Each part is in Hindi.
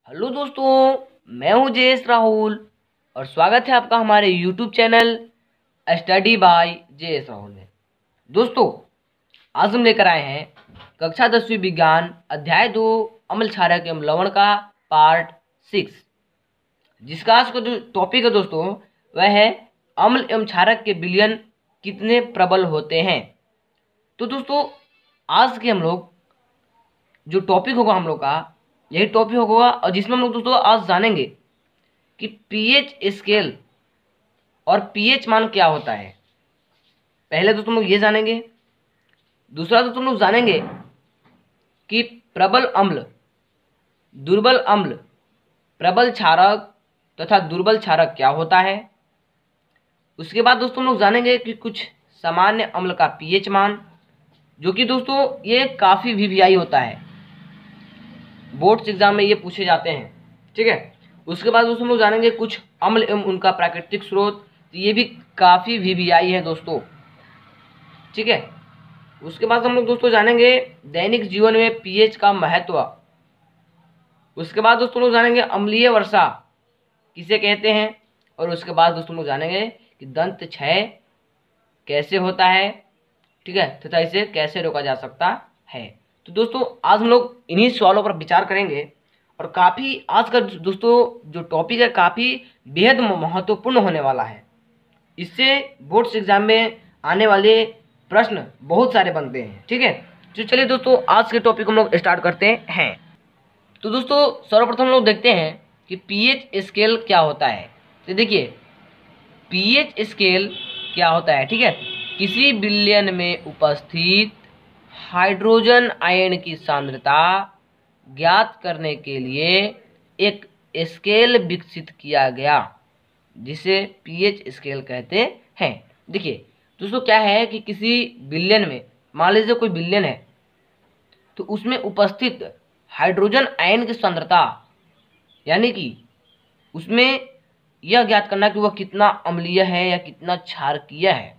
हेलो दोस्तों, मैं हूं जेएस राहुल और स्वागत है आपका हमारे YouTube channel study bye JS Rahul में। दोस्तों, आज हम लेकर आए हैं कक्षा 10वीं विज्ञान अध्याय 2 अम्ल क्षारक एवं लवण का पार्ट 6, जिसका आज का जो टॉपिक है दोस्तों वह है अम्ल एवं क्षारक के विलयन कितने प्रबल होते हैं। तो दोस्तों, आज के हम लोग जो टॉपिक होगा हम लोग का यही टॉपिक होगा, और जिसमें हम लोग दोस्तों आज जानेंगे कि पीएच स्केल और पीएच मान क्या होता है। पहले तो तुम लोग ये जानेंगे, दूसरा तो तुम लोग जानेंगे कि प्रबल अम्ल, दुर्बल अम्ल, प्रबल क्षारक तथा दुर्बल क्षारक क्या होता है। उसके बाद दोस्तों हम लोग जानेंगे कि कुछ सामान्य अम्ल का पीएच मान, जो कि दोस्तों ये काफ़ी वीवीआई होता है, बोर्ड्स एग्जाम में ये पूछे जाते हैं। ठीक है। उसके बाद दोस्तों हम लोग जानेंगे कुछ अम्ल एवं उनका प्राकृतिक स्रोत, तो ये भी काफ़ी वीवीआई है दोस्तों। ठीक है। उसके बाद हम लोग दोस्तों जानेंगे दैनिक जीवन में पीएच का महत्व। उसके बाद दोस्तों लोग जानेंगे अम्लीय वर्षा किसे कहते हैं, और उसके बाद दोस्तों लोग जानेंगे कि दंत क्षय कैसे होता है, ठीक है, तथा इसे कैसे रोका जा सकता है। तो दोस्तों आज हम लोग इन्हीं सवालों पर विचार करेंगे, और काफ़ी आज का दोस्तों जो टॉपिक है काफ़ी बेहद महत्वपूर्ण होने वाला है। इससे बोर्ड्स एग्जाम में आने वाले प्रश्न बहुत सारे बनते हैं। ठीक है। तो चलिए दोस्तों आज के टॉपिक हम लोग स्टार्ट करते हैं। तो दोस्तों सर्वप्रथम हम लोग देखते हैं कि पीएच स्केल क्या होता है। तो देखिए पीएच स्केल क्या होता है। ठीक है। किसी विलयन में उपस्थित हाइड्रोजन आयन की सांद्रता ज्ञात करने के लिए एक स्केल विकसित किया गया, जिसे पीएच स्केल कहते हैं। देखिए दोस्तों क्या है कि किसी विलयन में, मान लीजिए कोई विलयन है, तो उसमें उपस्थित हाइड्रोजन आयन की सांद्रता, यानी कि उसमें यह ज्ञात करना कि वह कितना अम्लीय है या कितना क्षारकीय है।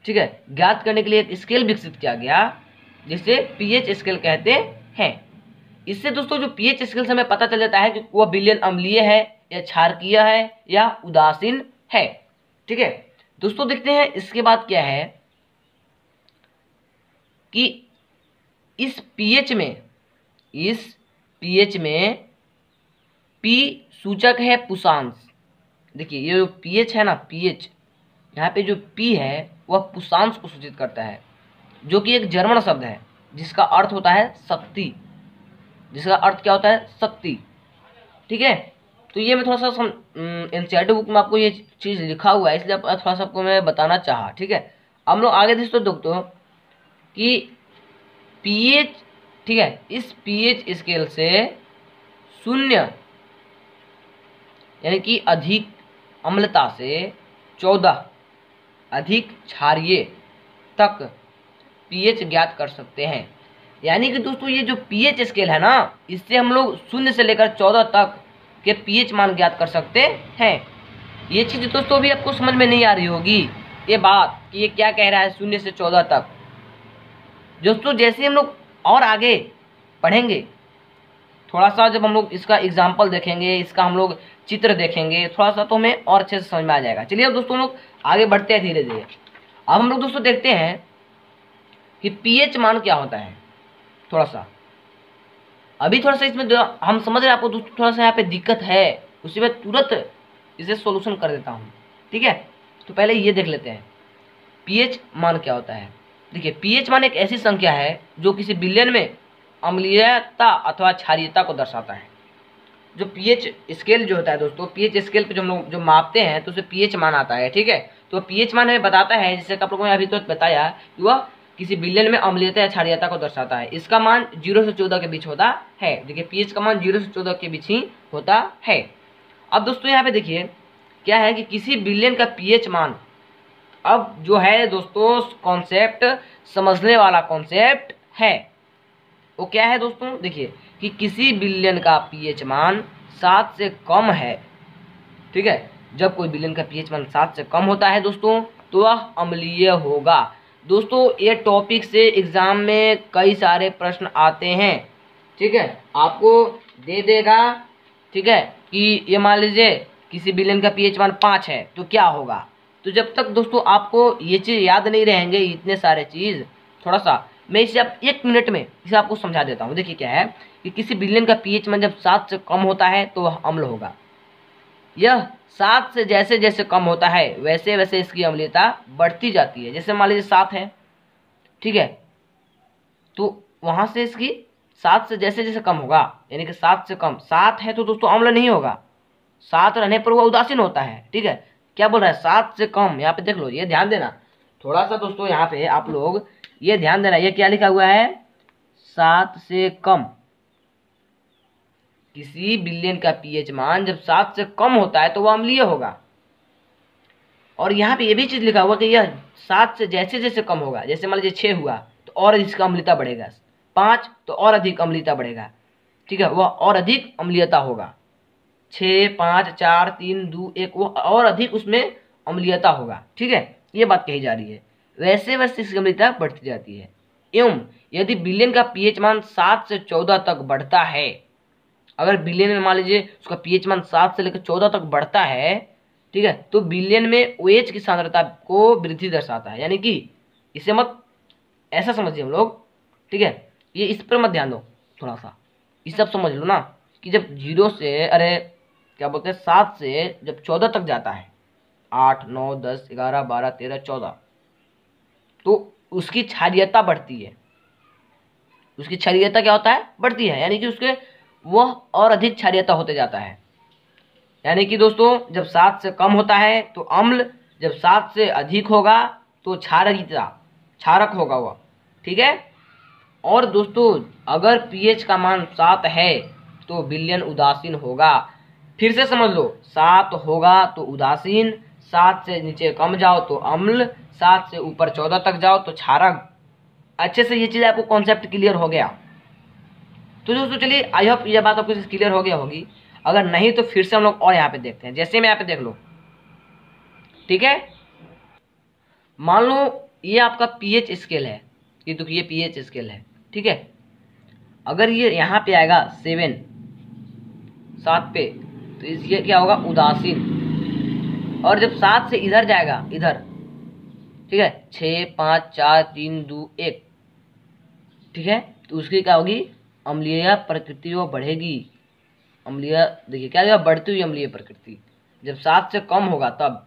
ठीक है। ज्ञात करने के लिए एक स्केल विकसित किया गया, जिसे पीएच स्केल कहते हैं। इससे दोस्तों जो पीएच स्केल से हमें पता चल जाता है कि वह विलयन अम्लीय है या क्षारकीय है या उदासीन है। ठीक है। दोस्तों देखते हैं इसके बाद क्या है कि इस पीएच में पी सूचक है पुषांश। देखिए ये जो पीएच है ना, पीएच यहाँ पे जो पी है वह पुषांश को सूचित करता है, जो कि एक जर्मन शब्द है जिसका अर्थ होता है शक्ति। जिसका अर्थ क्या होता है? शक्ति। ठीक है। तो ये मैं थोड़ा सा एनसीईआरटी बुक में आपको ये चीज़ लिखा हुआ है, इसलिए थोड़ा सा आपको मैं बताना चाहा। ठीक है। हम लोग आगे दोस्तों देखते हो कि पीएच, ठीक है, इस पीएच स्केल से 0 यानी कि अधिक अम्लता से 14 अधिक क्षारीय तक पीएच ज्ञात कर सकते हैं। यानी कि दोस्तों ये जो पीएच स्केल है ना, इससे हम लोग 0 से लेकर 14 तक के पीएच मान ज्ञात कर सकते हैं। ये चीज़ दोस्तों अभी आपको समझ में नहीं आ रही होगी ये बात कि ये क्या कह रहा है 0 से 14 तक। दोस्तों जैसे हम लोग और आगे पढ़ेंगे, थोड़ा सा जब हम लोग इसका एग्जाम्पल देखेंगे, इसका हम लोग चित्र देखेंगे, थोड़ा सा तो हमें और अच्छे से समझ में आ जाएगा। चलिए अब दोस्तों लोग आगे बढ़ते हैं धीरे धीरे। अब हम लोग दोस्तों देखते हैं कि पीएच मान क्या होता है। थोड़ा सा अभी थोड़ा सा इसमें हम समझ रहे हैं, आपको दोस्तों थोड़ा सा यहाँ पे दिक्कत है, उसी में तुरंत इसे सॉल्यूशन कर देता हूँ। ठीक है। तो पहले ये देख लेते हैं पीएच मान क्या होता है। देखिए पीएच मान एक ऐसी संख्या है जो किसी विलयन में अम्लीयता अथवा क्षारीयता को दर्शाता है। जो पीएच स्केल जो होता है दोस्तों, पीएच स्केल पे जो हम लोग जो मापते हैं तो उसे पीएच मान आता है। ठीक है। तो पीएच मान हमें बताता है, जैसे आप लोगों ने अभी तो बताया कि वह किसी विलयन में अम्लीयता या क्षारीयता को दर्शाता है। इसका मान 0 से 14 के बीच होता है। देखिए पीएच का मान 0 से 14 के बीच ही होता है। अब दोस्तों यहाँ पे देखिए क्या है कि किसी विलयन का पीएच मान, अब जो है दोस्तों कॉन्सेप्ट समझने वाला कॉन्सेप्ट है, वो क्या है दोस्तों? देखिए कि किसी विलयन का पीएच मान 7 से कम है। ठीक है। जब कोई विलयन का पीएच मान 7 से कम होता है दोस्तों तो वह अम्लीय होगा। दोस्तों ये टॉपिक से एग्जाम में कई सारे प्रश्न आते हैं। ठीक है, आपको दे देगा, ठीक है, कि ये मान लीजिए किसी विलेन का पीएच मान 5 है तो क्या होगा। तो जब तक दोस्तों आपको ये चीज़ याद नहीं रहेंगे, इतने सारे चीज़, थोड़ा सा मैं इसे आप 1 मिनट में इसे आपको समझा देता हूँ। देखिए क्या है कि किसी विलेन का पीएच मान जब 7 से कम होता है तो वह अम्ल होगा। यह 7 से जैसे जैसे कम होता है वैसे वैसे इसकी अम्लीयता बढ़ती जाती है। जैसे मान लीजिए 7 है, ठीक है, तो वहां से इसकी 7 से जैसे जैसे कम होगा, यानी कि 7 से कम, 7 है तो दोस्तों अम्ल नहीं होगा, 7 रहने पर वह उदासीन होता है। ठीक है, क्या बोल रहा है, 7 से कम, यहाँ पे देख लो, ये ध्यान देना थोड़ा सा दोस्तों, यहाँ पे आप लोग ये ध्यान देना, ये क्या लिखा हुआ है, 7 से कम। किसी विलेन का पीएच मान जब 7 से कम होता है तो वह अम्लीय होगा। और यहाँ पे ये भी चीज लिखा हुआ कि यह 7 से जैसे जैसे कम होगा, जैसे मान लीजिए 6 हुआ तो और इसका अम्लीयता बढ़ेगा, 5 तो और अधिक अम्लीयता बढ़ेगा, ठीक है, वह और अधिक अम्लीयता होगा, 6, 5, 4, 3, 2, 1, वो और अधिक उसमें अम्लीयता होगा। ठीक है, ये बात कही जा रही है, वैसे वैसे इसकी अम्लीयता बढ़ती जाती है। एवं यदि विलेन का पीएच मान 7 से 14 तक बढ़ता है, अगर विलेन में मान लीजिए उसका पीएच मान 7 से लेकर 14 तक बढ़ता है, ठीक है, तो विलेन में OH की सांद्रता को वृद्धि दर्शाता है। यानी कि इसे मत ऐसा समझिए हम लोग, ठीक है, ये इस पर मत ध्यान दो, थोड़ा सा ये सब समझ लो ना, कि जब 0 से, अरे क्या बोलते हैं, 7 से जब 14 तक जाता है, 8, 9, 10, 11, 12, 13, 14, तो उसकी क्षारीयता बढ़ती है। उसकी क्षारीयता क्या होता है, बढ़ती है, यानी कि उसके वह और अधिक क्षारीयता होते जाता है। यानी कि दोस्तों जब 7 से कम होता है तो अम्ल, जब 7 से अधिक होगा तो क्षारकता, क्षारक होगा वह। ठीक है, और दोस्तों अगर पीएच का मान 7 है तो विलेन उदासीन होगा। फिर से समझ लो, 7 होगा तो उदासीन, 7 से नीचे कम जाओ तो अम्ल, 7 से ऊपर 14 तक जाओ तो क्षारक। अच्छे से ये चीज़ आपको कॉन्सेप्ट क्लियर हो गया। तो दोस्तों चलिए, आई होप ये बात आपको क्लियर हो गया होगी, अगर नहीं तो फिर से हम लोग और यहाँ पे देखते हैं। जैसे मैं यहाँ पे देख लो, ठीक है, मान लो ये आपका पीएच स्केल है, ये तो ये पीएच स्केल है, ठीक है, अगर ये यहाँ पे आएगा 7 पे, तो ये क्या होगा, उदासीन। और जब 7 से इधर जाएगा, इधर, ठीक है, 6, 5, 4, 3, 2, 1, ठीक है, तो उसकी क्या होगी, अम्लीय प्रकृति वो बढ़ेगी। अम्लीय देखिए क्या, बढ़ती हुई अम्लीय प्रकृति जब 7 से कम होगा तब,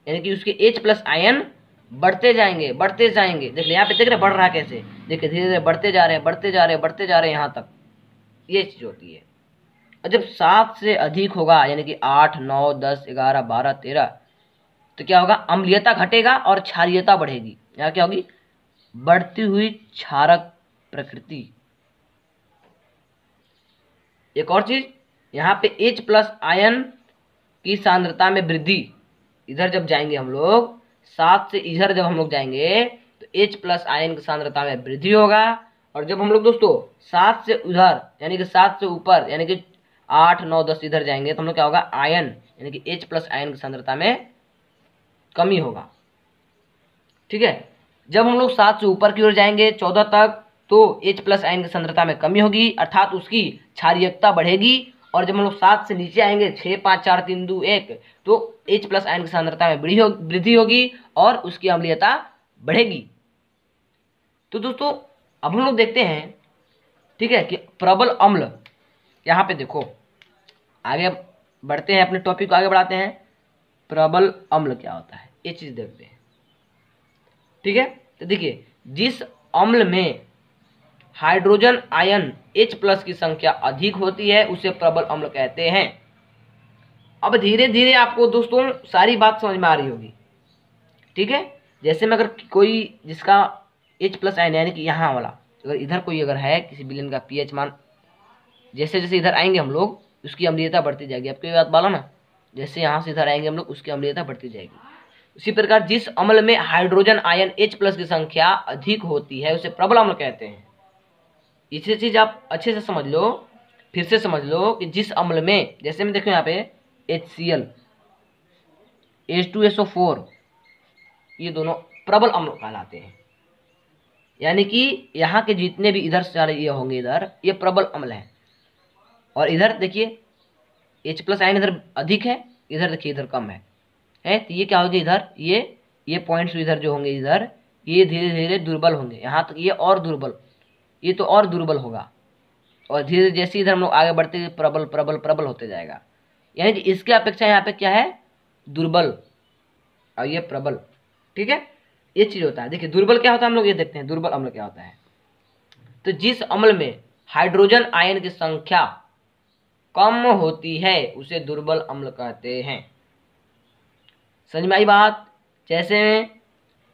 यानी कि उसके H प्लस आयन बढ़ते जाएंगे, बढ़ते जाएंगे। देख यहाँ पे देख रहे बढ़ रहा कैसे, देखिए धीरे धीरे बढ़ते जा रहे हैं, बढ़ते जा रहे हैं, बढ़ते जा रहे हैं, यहाँ तक ये चीज होती है। और जब 7 से अधिक होगा, यानी कि 8, 9, 10, 11, 12, 13, तो क्या होगा, अम्लीयता घटेगा और क्षारीयता बढ़ेगी। यहाँ क्या होगी, बढ़ती हुई क्षारक प्रकृति। एक और चीज, यहाँ पे H प्लस आयन की सांद्रता में वृद्धि, इधर जब जाएंगे हम लोग, 7 से इधर जब हम लोग जाएंगे तो H प्लस आयन की सांद्रता में वृद्धि होगा। और जब हम लोग दोस्तों 7 से उधर, यानी कि 7 से ऊपर, यानी कि 8, 9, 10 इधर जाएंगे तो हम लोग क्या होगा, आयन, यानी कि H प्लस आयन की सांद्रता में कमी होगा। ठीक है, जब हम लोग 7 से ऊपर की ओर जाएंगे 14 तक, तो H प्लस आयन की सांद्रता में कमी होगी, अर्थात उसकी क्षारीयता बढ़ेगी। और जब हम लोग 7 से नीचे आएंगे, 6, 5, 4, 3, 2, 1, तो H प्लस आयन की सांद्रता में वृद्धि होगी और उसकी अम्लीयता बढ़ेगी। तो दोस्तों अब हम लोग देखते हैं, ठीक है, कि प्रबल अम्ल, यहाँ पे देखो, आगे बढ़ते हैं, अपने टॉपिक को आगे बढ़ाते हैं। प्रबल अम्ल क्या होता है ये चीज देखते हैं। ठीक है, तो देखिए, जिस अम्ल में हाइड्रोजन आयन H प्लस की संख्या अधिक होती है उसे प्रबल अम्ल कहते हैं। अब धीरे धीरे आपको दोस्तों सारी बात समझ में आ रही होगी। ठीक है, जैसे में अगर कोई जिसका H प्लस आयन, यानी कि यहाँ वाला, अगर इधर कोई अगर है किसी विलेन का पीएच मान, जैसे जैसे इधर आएंगे हम लोग उसकी अम्लीयता बढ़ती जाएगी। आपको ये बात बोला ना, जैसे यहाँ से इधर आएंगे हम लोग उसकी अम्लीयता बढ़ती जाएगी। उसी प्रकार जिस अम्ल में हाइड्रोजन आयन H प्लस की संख्या अधिक होती है उसे प्रबल अम्ल कहते हैं। इसे चीज आप अच्छे से समझ लो, फिर से समझ लो कि जिस अम्ल में, जैसे में देखो यहाँ पे HCl, H2SO4, ये दोनों प्रबल अम्ल कहलाते हैं। यानी कि यहाँ के जितने भी इधर सारे ये होंगे इधर, ये प्रबल अम्ल है। और इधर देखिए H प्लस आयन इधर अधिक है, इधर देखिए इधर कम है। तो ये क्या होगा इधर, ये पॉइंट्स इधर जो होंगे इधर, ये धीरे धीरे दुर्बल होंगे। यहाँ तक ये और दुर्बल, ये तो और दुर्बल होगा। और धीरे धीरे जैसे इधर हम लोग आगे बढ़ते हुए प्रबल प्रबल प्रबल होते जाएगा। यानी कि इसके अपेक्षा यहाँ पे क्या है, दुर्बल, और ये प्रबल। ठीक है, ये चीज होता है। देखिए दुर्बल क्या होता है, हम लोग ये देखते हैं दुर्बल अम्ल क्या होता है। तो जिस अम्ल में हाइड्रोजन आयन की संख्या कम होती है उसे दुर्बल अम्ल कहते हैं। समझ में आई बात? जैसे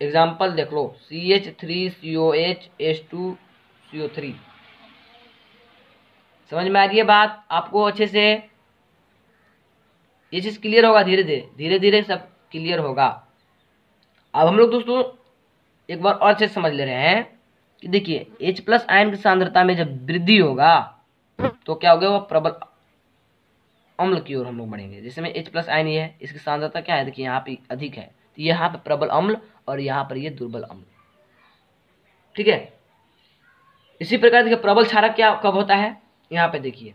एग्जाम्पल देख लो, CH3COH H2CO3। समझ में आ रही है बात आपको अच्छे से? ये चीज क्लियर होगा, धीरे धीरे सब क्लियर होगा। अब हम लोग दोस्तों एक बार और अच्छे से समझ ले रहे हैं कि देखिए H प्लस आयन की सांद्रता में जब वृद्धि होगा तो क्या होगा, वो प्रबल अम्ल की ओर हम लोग बढ़ेंगे। जैसे में H प्लस आयन ये है, इसकी सांद्रता क्या है, देखिए यहाँ पे अधिक है, तो यहाँ पे प्रबल अम्ल और यहाँ पर ये दुर्बल अम्ल। ठीक है, इसी प्रकार देखिए प्रबल क्षारक क्या कब होता है, यहाँ पे देखिए,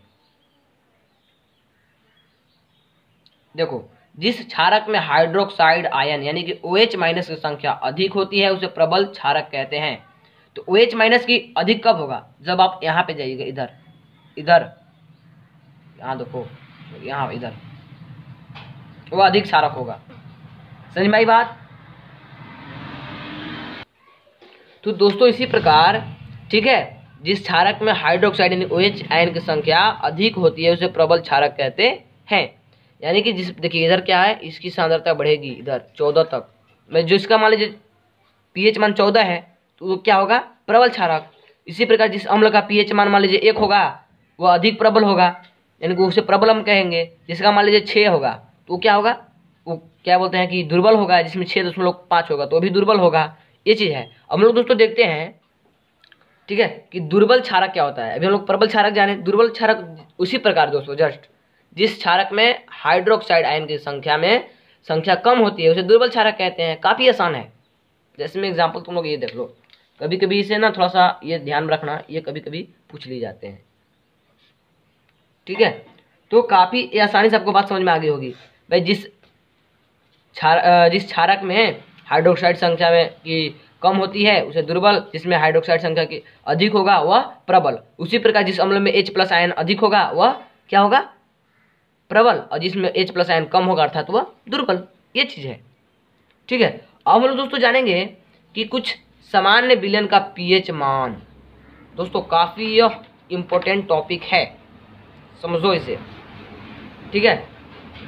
देखो जिस क्षारक में हाइड्रोक्साइड आयन यानी कि OH माइनस की संख्या अधिक होती है उसे प्रबल क्षारक कहते हैं। तो OH माइनस की अधिक कब होगा, जब आप यहाँ पे जाइएगा, इधर यहाँ देखो, यहाँ इधर, वो अधिक क्षारक होगा। समझ में आई बात? तो दोस्तों इसी प्रकार, ठीक है, जिस क्षारक में हाइड्रोक्साइड यानी OH आयन की संख्या अधिक होती है उसे प्रबल क्षारक कहते हैं। यानी कि जिस देखिए इधर क्या है, इसकी सांद्रता बढ़ेगी इधर 14 तक, मैं जो इसका मान लीजिए pH मान 14 है तो वो क्या होगा, प्रबल क्षारक। इसी प्रकार जिस अम्ल का pH मान लीजिए 1 होगा वह अधिक प्रबल होगा, यानी कि उसे प्रबल अम्ल कहेंगे। जिसका मान लीजिए 6 होगा तो वो क्या होगा, वो क्या बोलते हैं कि दुर्बल होगा। जिसमें 6.5 होगा तो भी दुर्बल होगा। ये चीज़ है। अब हम लोग दोस्तों देखते हैं, ठीक है, कि दुर्बल क्षारक क्या होता है। अभी हम लोग प्रबल क्षारक जाने, दुर्बल क्षारक उसी प्रकार दोस्तों, जस्ट जिस क्षारक में हाइड्रोक्साइड आयन की संख्या कम होती है उसे दुर्बल क्षारक कहते हैं। काफ़ी आसान है। जैसे में एग्जाम्पल तुम लोग ये देख लो, कभी कभी इसे ना थोड़ा सा ये ध्यान रखना, ये कभी कभी पूछ ली जाते हैं। ठीक है, तो काफ़ी आसानी से आपको बात समझ में आ गई होगी भाई। जिस क्षारक में हाइड्रोक्साइड संख्या में की कम होती है उसे दुर्बल, जिसमें हाइड्रोक्साइड संख्या की अधिक होगा वह प्रबल। उसी प्रकार जिस अम्ल में H प्लस आयन अधिक होगा वह क्या होगा, प्रबल, और जिसमें H प्लस आयन कम होगा अर्थात वह दुर्बल। ये चीज़ है। ठीक है, अब हम लोग दोस्तों जानेंगे कि कुछ सामान्य विलयन का pH मान। दोस्तों काफ़ी यह इम्पोर्टेंट टॉपिक है, समझो इसे। ठीक है,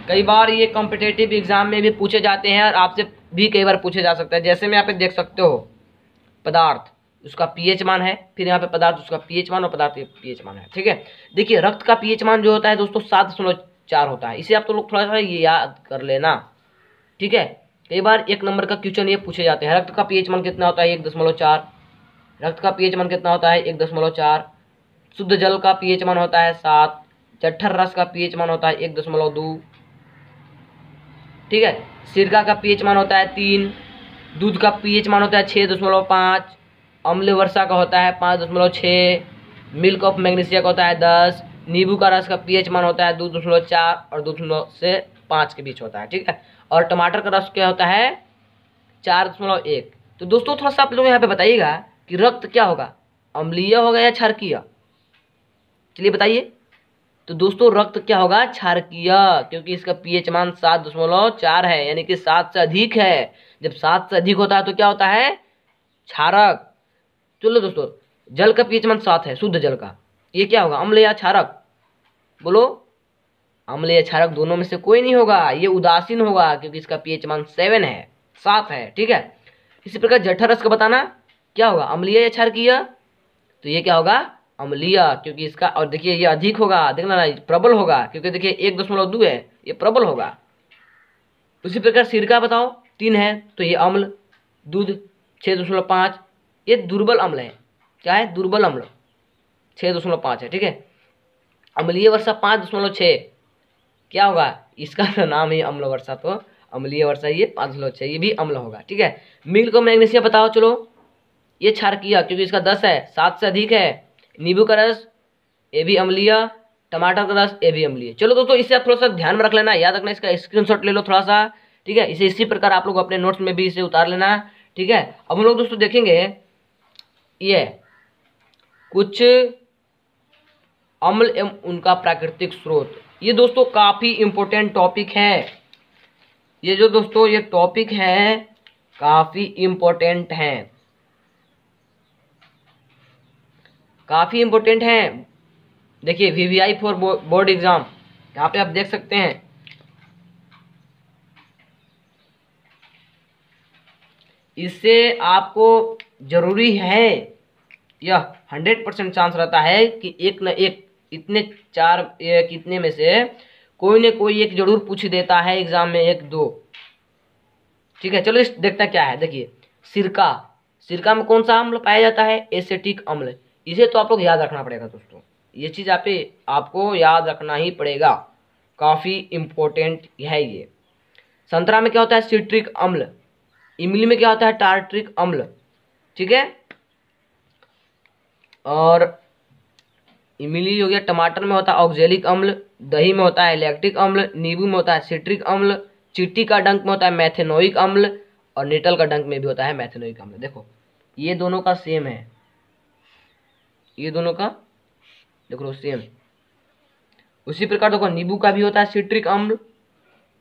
कई बार ये कॉम्पिटेटिव एग्जाम में भी पूछे जाते हैं और आपसे भी कई बार पूछे जा सकता है। जैसे में यहाँ पे देख सकते हो, पदार्थ उसका pH मान है, फिर यहाँ पे पदार्थ उसका pH मान और पदार्थ pH मान है। ठीक है, देखिए रक्त का pH मान जो होता है दोस्तों 7.4 होता है। इसे आप तो लोग थोड़ा सा ये याद कर लेना। ठीक है, कई बार 1 नंबर का क्वेश्चन ये पूछे जाते हैं, रक्त का pH मान कितना होता है 1.4। रक्त का pH मान कितना होता है 1.4। शुद्ध जल का pH मान होता है 7। जठर रस का pH मान होता है 1.2। ठीक है, सिरका का pH मान होता है 3। दूध का pH मान होता है 6.5। अम्ल वर्षा का होता है 5.6। मिल्क ऑफ मैग्नीशिया का होता है 10। नींबू का रस का pH मान होता है 2.4 और 2.5 के बीच होता है। ठीक है, और टमाटर का रस क्या होता है 4.1। तो दोस्तों थोड़ा सा आप लोग यहाँ पे बताइएगा कि रक्त क्या होगा, अम्लीय होगा या क्षारकीय? चलिए बताइए। तो दोस्तों रक्त क्या होगा, क्षारकीय, क्योंकि इसका pH मान 7.4 है, यानी कि 7 से अधिक है। जब 7 से अधिक होता है तो क्या होता है, क्षारक। चलो दोस्तों, जल का pH मान 7 है, शुद्ध जल का, ये क्या होगा, अम्ल या क्षारक? बोलो, अम्ल या क्षारक दोनों में से कोई नहीं होगा, ये उदासीन होगा, क्योंकि इसका pH मान 7 है। ठीक है, इसी प्रकार जठर रस का बताना क्या होगा, अम्लीय या क्षारकीय? तो ये क्या होगा, अम्लीय, क्योंकि इसका, और देखिए ये अधिक होगा, देखना ना, प्रबल होगा, क्योंकि देखिए 1.2 है, ये प्रबल होगा। उसी प्रकार सिरका बताओ 3 है तो ये अम्ल। दूध 6.5, ये दुर्बल अम्ल है। क्या है, दुर्बल अम्ल 6.5 है। ठीक है, अम्लीय वर्षा 5.6, क्या होगा, इसका तो नाम ही अम्ल वर्षा, तो अम्लीय वर्षा ये 5.6, ये भी अम्ल होगा। ठीक है, मिल्क और मैग्नीशिया बताओ, चलो ये क्षारकीय क्योंकि इसका 10 है, 7 से अधिक है। नींबू का रस ये भी अम्लीय, टमाटर का रस ये भी अम्लीय। चलो दोस्तों इसे आप थोड़ा सा ध्यान में रख लेना, याद रखना, इसका स्क्रीनशॉट ले लो थोड़ा सा, ठीक है। इसे इसी प्रकार आप लोग अपने नोट्स में भी इसे उतार लेना, ठीक है। अब हम लोग दोस्तों देखेंगे ये कुछ अम्ल एवं उनका प्राकृतिक स्रोत। ये दोस्तों काफी इंपॉर्टेंट टॉपिक है, ये जो दोस्तों ये टॉपिक है काफी इंपॉर्टेंट है, काफी इंपॉर्टेंट है। देखिए वीवीआई फॉर बोर्ड एग्जाम, यहाँ पे आप देख सकते हैं, इससे आपको जरूरी है, यह 100% चांस रहता है कि एक न एक इतने 4 कितने में से कोई न कोई एक जरूर पूछ देता है एग्जाम में, 1-2, ठीक है। चलो इस देखते हैं क्या है। देखिए सिरका, सिरका में कौन सा अम्ल पाया जाता है? एसिटिक अम्ल। इसे तो आप लोग याद रखना पड़ेगा दोस्तों, ये चीज आपको याद रखना ही पड़ेगा, काफी इंपॉर्टेंट है ये। संतरा में क्या होता है? सिट्रिक अम्ल। इमली में क्या होता है? टार्ट्रिक अम्ल, ठीक है। और इमली हो गया। टमाटर में होता है ऑक्जेलिक अम्ल, दही में होता है लैक्टिक अम्ल, नींबू में होता है सिट्रिक अम्ल, चींटी का डंक में होता है मैथेनोइक अम्ल, और नीटल का डंक में भी होता है मैथेनोइक अम्ल। देखो ये दोनों का सेम है, ये दोनों का देख लो सेम। उसी प्रकार देखो नींबू का भी होता है सिट्रिक अम्ल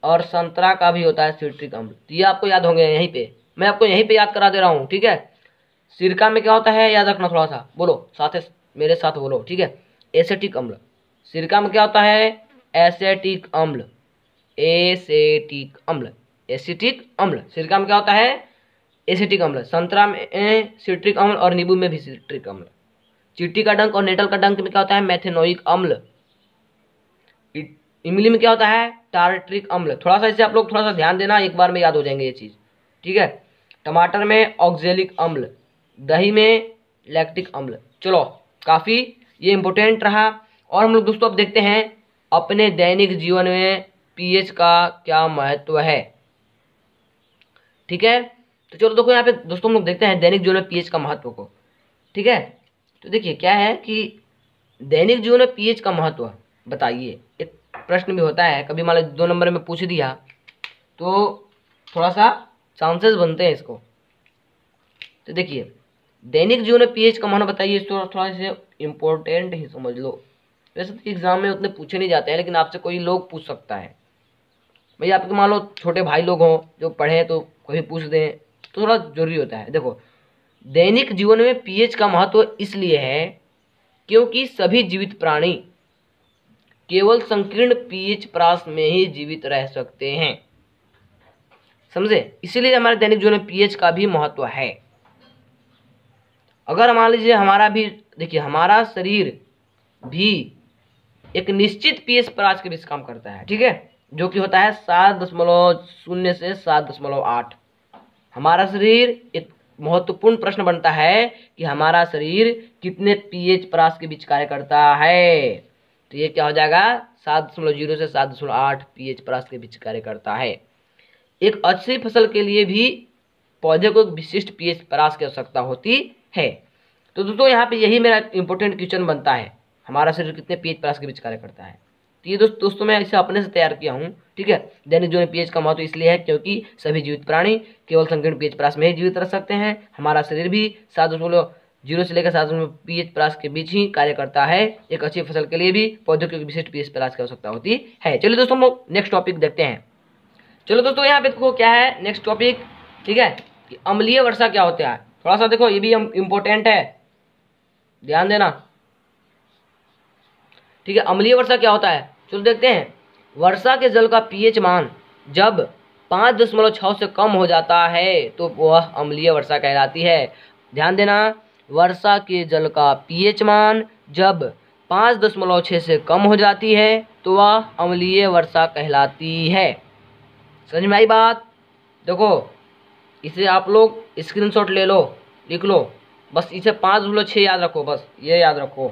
और संतरा का भी होता है सिट्रिक अम्ल। तो ये आपको याद होंगे, यहीं पे मैं आपको यहीं पे याद करा दे रहा हूँ, ठीक है। सिरका में क्या होता है याद रखना, थोड़ा सा बोलो साथ, मेरे साथ बोलो, ठीक है। एसिटिक अम्ल। सिरका में क्या होता है? एसिटिक अम्ल, एसिटिक अम्ल, एसिटिक अम्ल। सिरका में क्या होता है? एसिटिक अम्ल। संतरा में सिट्रिक अम्ल और नींबू में भी सिट्रिक अम्ल। चींटी का डंक और नेटल का डंक में क्या होता है? मैथेनोइक अम्ल। इमली में क्या होता है? टार्ट्रिक अम्ल। थोड़ा सा इसे आप लोग थोड़ा सा ध्यान देना, एक बार में याद हो जाएंगे ये चीज, ठीक है। टमाटर में ऑक्जेलिक अम्ल, दही में लैक्टिक अम्ल। चलो काफी ये इंपॉर्टेंट रहा। और हम लोग दोस्तों अब देखते हैं अपने दैनिक जीवन में पीएच का क्या महत्व है, ठीक है। तो चलो देखो यहाँ पे दोस्तों हम लोग देखते हैं दैनिक जीवन में पीएच का महत्व को, ठीक है। तो देखिए क्या है कि दैनिक जीवन में पीएच का महत्व बताइए, एक प्रश्न भी होता है, कभी मान लो 2 नंबर में पूछ दिया तो थोड़ा सा चांसेस बनते हैं इसको। तो देखिए दैनिक जीवन में पीएच का महत्व बताइए, इसको थोड़ा सा इम्पोर्टेंट ही समझ लो। वैसे तो एग्जाम में उतने पूछे नहीं जाते हैं, लेकिन आपसे कोई लोग पूछ सकता है। भैया आपके मान लो छोटे भाई लोग हों जो पढ़े तो कोई पूछ दें, तो थोड़ा जरूरी होता है। देखो दैनिक जीवन में पीएच का महत्व इसलिए है क्योंकि सभी जीवित प्राणी केवल संकीर्ण पीएच प्राश में ही जीवित रह सकते हैं, समझे। इसीलिए हमारे दैनिक जीवन में पीएच का भी महत्व है। अगर मान लीजिए हमारा भी, देखिए हमारा शरीर भी एक निश्चित पीएच प्राश के बीच काम करता है, ठीक है, जो कि होता है 7.0 से 7.8। हमारा शरीर, एक महत्वपूर्ण प्रश्न बनता है कि हमारा शरीर कितने पीएच प्राश के बीच कार्य करता है। तो ये क्या हो जाएगा? 7.0 से 7.8 पीएच प्राश के बीच कार्य करता है। एक अच्छी फसल के लिए भी पौधे को एक विशिष्ट पीएच प्राश की आवश्यकता होती है। तो दोस्तों यहाँ पे यही मेरा इंपॉर्टेंट क्वेश्चन बनता है, हमारा शरीर कितने पीएच प्राश के बीच कार्य करता है। तो ये दोस्तों मैं इसे अपने से तैयार किया हूँ, ठीक है। दैनिक जीवन में पीएच का महत्व इसलिए है क्योंकि सभी जीवित प्राणी केवल संकीर्ण पीएच प्राश में ही जीवित रह सकते हैं। हमारा शरीर भी 7.0 से लेकर 7 पीएच प्राश के बीच ही कार्य करता है। एक अच्छी फसल के लिए भी पौधों की विशिष्ट पीएच प्राश की आवश्यकता होती है। चलिए दोस्तों हम लोग नेक्स्ट टॉपिक देखते हैं। चलो दोस्तों यहाँ पे देखो क्या है नेक्स्ट टॉपिक, ठीक है, कि अम्लीय वर्षा क्या होता है। थोड़ा सा देखो ये भी इम्पोर्टेंट है, ध्यान देना, ठीक है। अम्लीय वर्षा क्या होता है, चलो देखते हैं। वर्षा के जल का पीएच मान जब 5.6 से कम हो जाता है तो वह अम्लीय वर्षा कहलाती है। ध्यान देना, वर्षा के जल का पीएच मान जब 5.6 से कम हो जाती है तो वह अम्लीय वर्षा कहलाती है। समझ में आई बात? देखो इसे आप लोग स्क्रीनशॉट ले लो, लिख लो, बस इसे 5.6 याद रखो, बस ये याद रखो,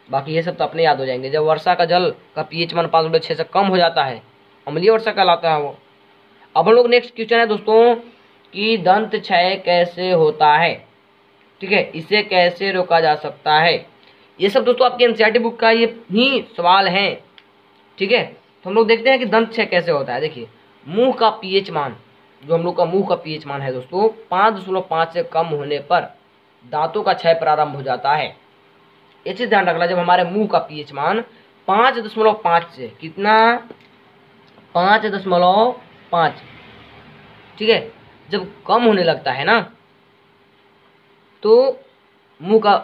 बाकी ये सब तो अपने याद हो जाएंगे। जब वर्षा का जल का पीएच मान 5.6 से कम हो जाता है अम्लीय वर्षा कहलाता है वो। अब हम लोग नेक्स्ट क्वेश्चन है दोस्तों कि दंत क्षय कैसे होता है। ठीक है, इसे कैसे रोका जा सकता है। ये सब दोस्तों आपके एनसीईआरटी बुक का ये ही सवाल है। ठीक है, तो हम लोग देखते हैं कि दंत क्षय कैसे होता है। देखिए, मुंह का पीएच मान, जो हम लोग का मुंह का पीएच मान है दोस्तों, 5.5 से कम होने पर दांतों का क्षय प्रारंभ हो जाता है। ये चीज ध्यान रखना, जब हमारे मुंह का पीएच मान 5.5 से, कितना, 5.5, ठीक है, जब कम होने लगता है ना, तो मुंह का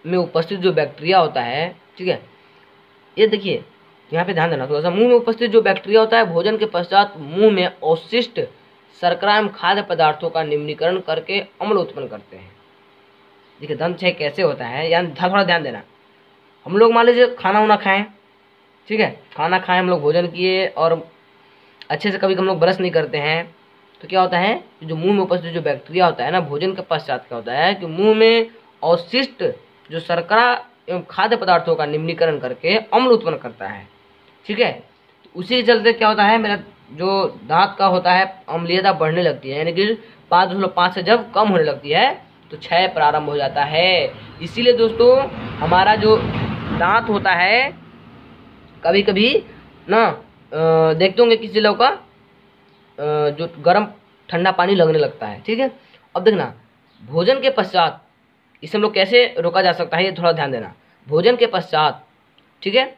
में उपस्थित जो बैक्टीरिया होता है, ठीक है, ये देखिए यहाँ पे ध्यान देना थोड़ा सा, मुंह में उपस्थित जो बैक्टीरिया होता है भोजन के पश्चात मुंह में अवशिष्ट शर्करा एवं खाद्य पदार्थों का निम्नीकरण करके अम्ल उत्पन्न करते हैं। देखिए, दंत क्षय कैसे होता है, यानी थोड़ा ध्यान देना। हम लोग मान लीजिए खाना वाना खाएं, ठीक है, खाना खाएं, हम लोग भोजन किए और अच्छे से कभी हम लोग ब्रश नहीं करते हैं, तो क्या होता है, जो मुंह में उपस्थित जो बैक्टीरिया होता है ना, भोजन के पश्चात क्या होता है कि मुंह में अवशिष्ट जो शर्करा एवं खाद्य पदार्थों का निम्नीकरण करके अम्ल उत्पन्न करता है। ठीक है, तो उसी के चलते क्या होता है, मेरा जो दांत का होता है अम्लीयता बढ़ने लगती है, यानी कि 5.5 से जब कम होने लगती है तो क्षय प्रारंभ हो जाता है। इसीलिए दोस्तों हमारा जो दांत होता है, कभी कभी ना देखते होंगे किसी लोग का जो गर्म ठंडा पानी लगने लगता है। ठीक है, अब देखना, भोजन के पश्चात इसे हम लोग कैसे रोका जा सकता है, ये थोड़ा ध्यान देना। भोजन के पश्चात, ठीक है,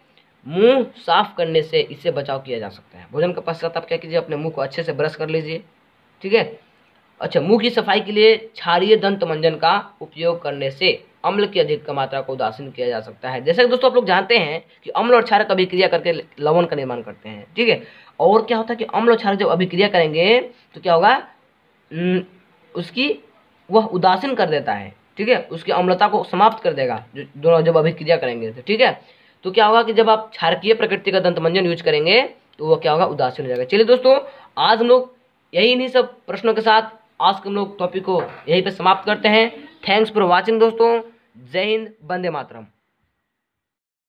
मुंह साफ करने से इससे बचाव किया जा सकता है। भोजन के पश्चात आप क्या कीजिए, अपने मुंह को अच्छे से ब्रश कर लीजिए। ठीक है, अच्छा, मुंह की सफाई के लिए क्षारीय दंत मंजन का उपयोग करने से अम्ल की अधिक मात्रा को उदासीन किया जा सकता है। जैसे कि दोस्तों आप लोग जानते हैं कि अम्ल और क्षारक अभिक्रिया करके लवण का निर्माण करते हैं। ठीक है, और क्या होता है कि अम्ल और क्षारक जब अभिक्रिया करेंगे तो क्या होगा, उसकी वह उदासीन कर देता है। ठीक है, उसकी अम्लता को समाप्त कर देगा जो दोनों जब अभिक्रिया करेंगे तो। ठीक है, तो क्या होगा कि जब आप क्षारकीय प्रकृति का दंत मंजन यूज करेंगे तो वो क्या होगा, उदासीन हो जाएगा। चलिए दोस्तों, आज हम लोग इन्हीं सब प्रश्नों के साथ आज के हम लोग टॉपिक को यहीं पे समाप्त करते हैं। थैंक्स फॉर वॉचिंग दोस्तों। जय हिंद, वंदे मातरम।